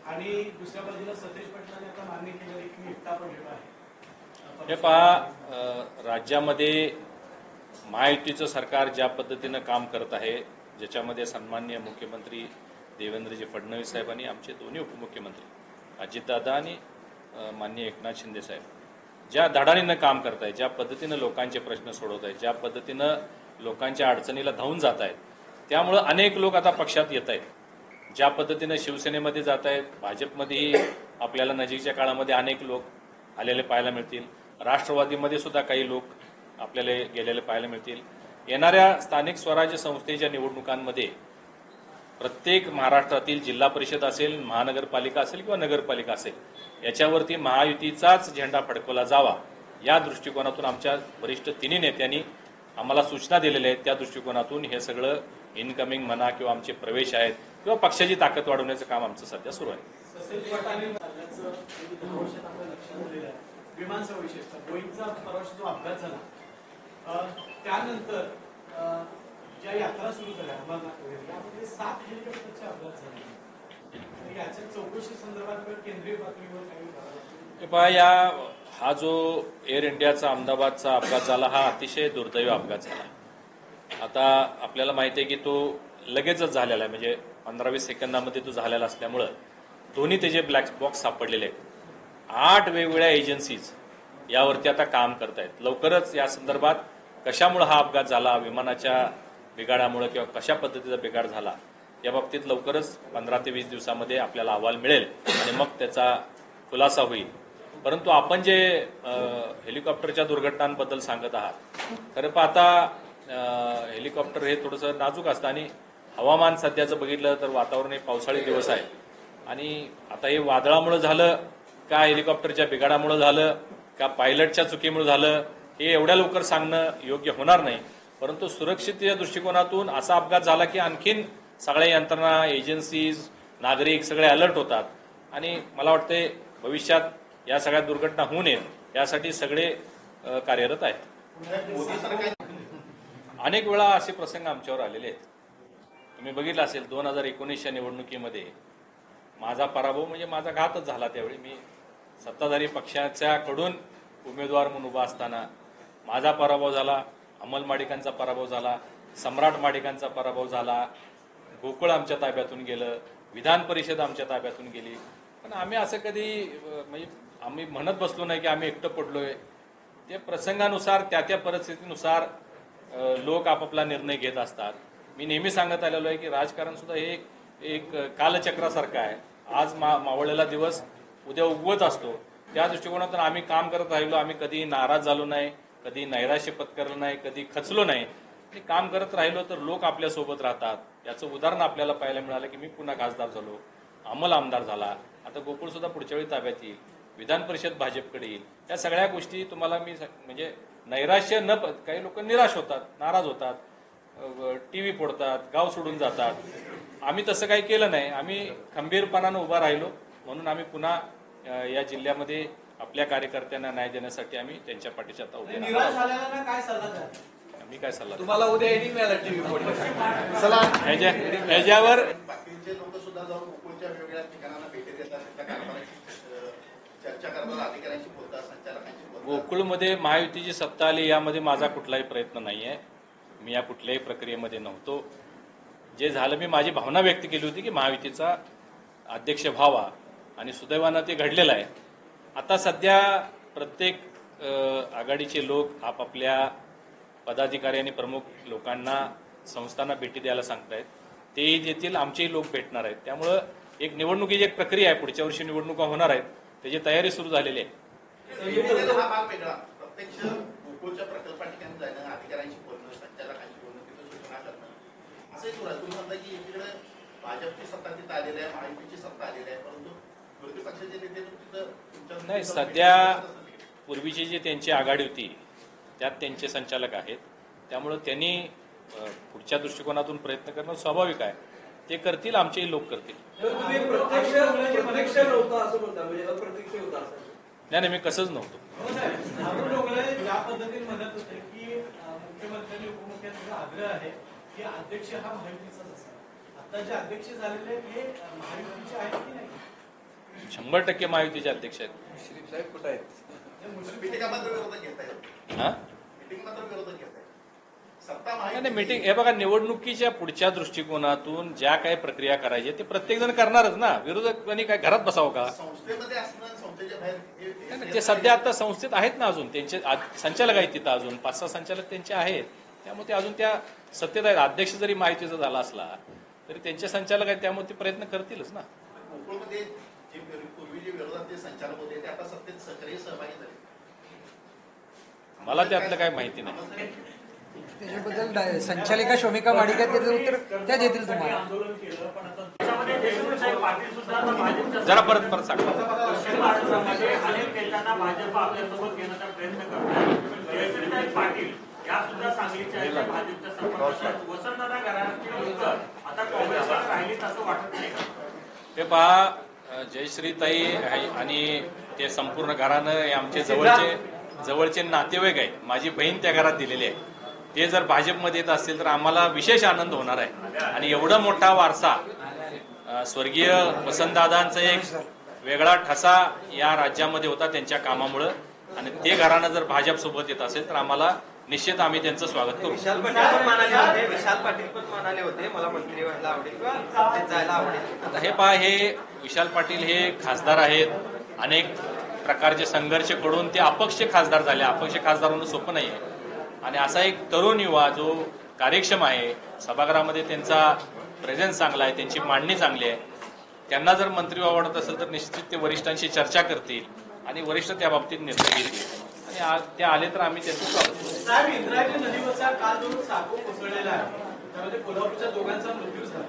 आणि दुसऱ्या बाजूला सतेज पाटलांनी आता मान्य केलं की मी एकटा पडलेलो आहे. हे पहा, राज्यामध्ये महायुतीचं सरकार ज्या पद्धतीनं काम करत आहे, ज्याच्यामध्ये सन्माननीय मुख्यमंत्री देवेंद्रजी फडणवीस साहेब आणि आमचे दोन्ही उपमुख्यमंत्री अजितदादा आणि माननीय एकनाथ शिंदे साहेब ज्या धडाडीनं काम करत आहेत, ज्या पद्धतीनं लोकांचे प्रश्न सोडवत आहेत, ज्या पद्धतीनं लोकांच्या अडचणीला धावून जात आहेत, त्यामुळं अनेक लोक आता पक्षात येत आहेत. ज्या पद्धतीनं शिवसेनेमध्ये जात आहेत, भाजपमध्येही आपल्याला नजीकच्या काळामध्ये अनेक लोक आलेले पाहायला मिळतील. राष्ट्रवादीमध्ये सुद्धा काही लोक आपल्याला गेलेले पाहायला मिळतील. येणाऱ्या स्थानिक स्वराज्य संस्थेच्या निवडणुकांमध्ये प्रत्येक महाराष्ट्रातील जिल्हा परिषद असेल, महानगरपालिका असेल किंवा नगरपालिका असेल, याच्यावरती महायुतीचाच झेंडा फडकवला जावा या दृष्टिकोनातून आमच्या वरिष्ठ तिन्ही नेत्यांनी आम्हाला सूचना दिलेल्या आहेत. त्या दृष्टिकोनातून हे सगळं इनकमिंग म्हणा किंवा आमचे प्रवेश आहेत किंवा पक्षाची ताकद वाढवण्याचं काम आमचं सध्या सुरू आहे. विमानसेवा विशेषतः बोईंगचा परवाचा जो अपघात झाला त्यानंतर ज्या यात्रा सुरू झाल्या अमरनाथ वगैरे यामध्ये 7 हेलिकॉप्टरचे अपघात झाले. याच्या चौकशी संदर्भात केंद्रीय पातळीवर काही पहा, हा जो एअर इंडियाचा अहमदाबादचा अपघात झाला हा अतिशय दुर्दैवी अपघात झाला. आता आपल्याला माहिती आहे की तो लगेचच झालेला आहे, म्हणजे 15-20 सेकंदामध्ये तो झालेला असल्यामुळं दोन्ही त्याचे ब्लॅक बॉक्स सापडलेले आहेत. 8 वेगवेगळ्या एजन्सीज यावरती आता काम करत आहेत. लवकरच या संदर्भात कशामुळे हा अपघात झाला, विमानाच्या बिघाडामुळे किंवा कशा पद्धतीचा बिघाड झाला, या बाबतीत लवकरच 15 ते 20 दिवसामध्ये आपल्याला अहवाल मिळेल आणि मग त्याचा खुलासा होईल. परंतु आपण जे हेलिकॉप्टरच्या दुर्घटनांबद्दल सांगत आहात, खरं पाहता हेलिकॉप्टर हे थोडंसं नाजूक असतं आणि हवामान सध्याचं बघितलं तर वातावरण हे पावसाळी दिवस आहे आणि आता हे वादळामुळे झालं का हेलिकॉप्टरच्या बिघाडामुळे झालं का पायलटच्या चुकीमुळे झालं हे एवढ्या लवकर सांगणं योग्य होणार नाही. परंतु सुरक्षिततेच्या दृष्टिकोनातून असा अपघात झाला की आणखीन सगळ्या यंत्रणा, एजन्सीज, नागरिक सगळे अलर्ट होतात आणि मला वाटते भविष्यात या सगळ्या दुर्घटना होऊ नयेत यासाठी सगळे कार्यरत आहेत. अनेक वेळा असे प्रसंग आमच्यावर आलेले आहेत. तुम्ही बघितलं असेल 2019च्या निवडणुकीमध्ये माझा पराभव म्हणजे माझा घातच झाला. त्यावेळी मी सत्ताधारी पक्षाच्याकडून उमेदवार म्हणून उभा असताना माझा पराभव झाला, अमल माडिकांचा पराभव झाला, सम्राट माडिकांचा पराभव झाला, गोकुळ आमच्या ताब्यातून गेलं, विधान परिषद आमच्या ताब्यातून गेली. पण आम्ही असं कधी म्हणजे आम्ही म्हणत बसलो नाही की आम्ही एकटं पडलोय. ते प्रसंगानुसार त्या परिस्थितीनुसार लोक आपापला निर्णय घेत असतात. मी नेहमी सांगत आलेलो आहे की राजकारण सुद्धा हे एक कालचक्रासारखं आहे. आज मावळलेला दिवस उद्या उगवत असतो. त्या दृष्टिकोनातून आम्ही काम करत राहिलो. आम्ही कधी नाराज झालो नाही, कधी नैराश्य पत्करलं नाही, कधी खचलो नाही. काम करत राहिलो तर लोक आपल्यासोबत राहतात. याचं उदाहरण आपल्याला पाहायला मिळालं की मी पुन्हा खासदार झालो, अमल आमदार झाला, आता गोकुळ सुद्धा पुढच्या वेळी ताब्यात येईल, विधान परिषद भाजपकडे येईल. या सगळ्या गोष्टी तुम्हाला मी म्हणजे नैराश्य न काही लोक निराश होतात, नाराज होतात, टीव्ही फोडतात, गाव सोडून जातात. आम्ही तसं काही केलं नाही. आम्ही खंबीरपणानं उभा राहिलो म्हणून आम्ही पुन्हा या जिल्ह्यामध्ये आपल्या कार्यकर्त्यांना न्याय देण्यासाठी आम्ही त्यांच्या पाठीशी आता उभे आहोत. मी काय सल्ला तुम्हाला उद्या एडी मिळाला टीव्ही फोडण्यासाठी. चला ह्याच्यावर लोक सुद्धा जाऊन गोकुळच्या वेगवेगळ्या ठिकाणांना भेटी देतात, चर्चा करतात, अधिकाऱ्यांशी बोलतात, संचालकांशी बोलतात. गोकुळमध्ये महायुतीची सत्ता आली यामध्ये माझा कुठलाही प्रयत्न नाही आहे. मी या कुठल्याही प्रक्रियेमध्ये नव्हतो. जे झालं मी माझी भावना व्यक्त केली होती की महायुतीचा अध्यक्ष व्हावा आणि सुदैवानं ते घडलेलं आहे. आता सध्या प्रत्येक आघाडीचे लोक आपापल्या पदाधिकारी आणि प्रमुख लोकांना संस्थांना भेटी द्यायला सांगतायत. तेही देतील, आमचेही लोक भेटणार आहेत. त्यामुळं एक निवडणुकीची एक प्रक्रिया आहे. पुढच्या वर्षी निवडणुका होणार आहेत, त्याची तयारी सुरू झालेली आहे. हा भाग वेगळा. प्रत्यक्ष गोकुळच्या प्रकल्पा ठिकाणी जाणं, अधिकाऱ्यांशी बोलणं, संचालकांशी बोलणं, तिथं सूचना करणं असंही सुरू आहे. तुम्ही म्हणता की एकीकडे भाजपची सत्ता तिथं आलेली आहे, महायुतीची सत्ता आलेली आहे, परंतु विरोधी पक्षाचे नेते तिथं नाही. सध्या पूर्वीची जी त्यांची आघाडी होती त्यात त्यांचे संचालक आहेत. त्यामुळं त्यांनी पुढच्या दृष्टिकोनातून प्रयत्न करणं स्वाभाविक आहे. ते करतील, आमचेही लोक करतील. नाही, मी कसंच नव्हतो. ज्या पद्धतीने म्हणत होते की मुख्यमंत्र्यांनी उपमुख्यमंत्र्यांचा आग्रह आहे की अध्यक्ष हा महायुतीचाच असावा. आता जे अध्यक्ष झालेले हे महायुतीचे आहेत की नाही? 100% महायुतीचे अध्यक्ष आहेत. श्रीफ साहेब कुठे आहेत? मीटिंग मात्र विरोधक घेत आहेत. हा मीटिंग मात्र विरोधक घेत आहेत. सत्ता नाही माहिती मीटिंग हे बघा, निवडणुकीच्या पुढच्या दृष्टिकोनातून ज्या काही प्रक्रिया करायची ते प्रत्येक जण करणारच ना. विरोधकांनी काय घरात बसावं का? संस्थेमध्ये असणं संस्थेच्या बाहेर नाही, नाही, ते सध्या आता संस्थेत आहेत ना, अजून त्यांचे संचालक आहेत तिथं, अजून 5-6 संचालक त्यांचे आहेत. त्यामुळे ते अजून त्या सत्तेत आहेत. अध्यक्ष जरी माहितीचा झाला असला तरी त्यांचे संचालक आहेत, त्यामुळे ते प्रयत्न करतीलच ना. कोकणमध्ये जे पूर्वी जे विरोधात ते संचालक होते ते आता सत्तेत सक्रिय सहभागी झाले. मला त्यातलं काही माहिती नाही. त्याच्याबद्दल संचालिका शोमिका माडिक आहेत, त्याचं उत्तर त्या देतील तुम्हाला. जरा परत सांगा. पश्चिम महाराष्ट्रामध्ये अनेक नेत्यांना भाजप आपल्यासोबत घेण्याचा प्रयत्न करतात. जयश्रीताई पाटील या सुद्धा सांगलीच्या आहेत, भाजपच्या संपर्कात. वसंतदादा घराण्याची आता काँग्रेसला राहिलीच असं वाटत नाही का? ते पहा, जयश्रीताई आणि ते संपूर्ण घरानं हे आमचे जवळचे नातेवाईक आहेत. माझी बहीण त्या घरात दिलेली आहे. ते जर भाजपमध्ये येत असतील तर आम्हाला विशेष आनंद होणार आहे. आणि एवढा मोठा वारसा स्वर्गीय वसंतदादांचा एक वेगळा ठसा या राज्यामध्ये होता त्यांच्या कामामुळं. आणि ते घराणं जर भाजप सोबत येत असेल तर आम्हाला निश्चित आम्ही त्यांचं स्वागत करू. विशाल पाटील पण म्हणाले होते मला मंत्री व्हायला आवडेल किंवा सत्तेत जायला आवडेल. आता हे पहा, हे विशाल पाटील हे खासदार आहेत. अनेक प्रकारचे संघर्ष कडून ते अपक्ष खासदार झाले. अपक्ष खासदार होणं सोपं नाही आहे. आणि असा एक तरुण युवा जो कार्यक्षम आहे, सभागृहामध्ये त्यांचा प्रेझेन्स चांगला आहे, त्यांची मांडणी चांगली आहे, त्यांना जर मंत्री आवडत असेल तर निश्चित ते वरिष्ठांशी चर्चा करतील आणि वरिष्ठ त्या बाबतीत निर्णय घेतील. आणि ते आले तर आम्ही त्यांचं स्वागत करू. साहेब, इंद्रायणी नदीवरचा काल जो साको कोसळलेला आहे त्यामध्ये कोल्हापूरच्या दोघांचा मृत्यू झाला.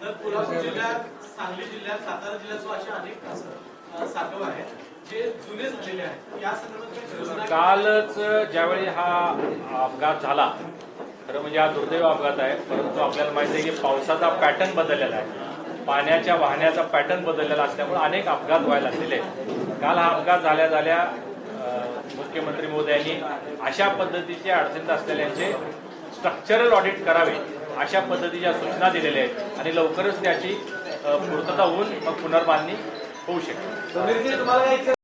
तर कोल्हापूर जिल्ह्यात, सांगली जिल्ह्यात, सातारा जिल्ह्यात अशा अनेक साठव आहेत जे जुने झालेले आहेत. या संदर्भात काही सूचना? कालच ज्यावेळी हा अपघात झाला, खरं म्हणजे हा दुर्दैव अपघात आहे. परंतु आपल्याला माहिती आहे की पावसाचा पॅटर्न बदललेला आहे, पाण्याच्या वाहण्याचा पॅटर्न बदललेला असल्यामुळे अनेक अपघात व्हायला लागलेले आहेत. काल हा अपघात झाल्या मुख्यमंत्री महोदयांनी अशा पद्धतीचे अडचणीत असलेल्यांचे स्ट्रक्चरल ऑडिट करावे अशा पद्धतीच्या सूचना दिलेल्या आहेत. आणि लवकरच त्याची पूर्तता होऊन मग पुनर्बांधणी होऊ शकते.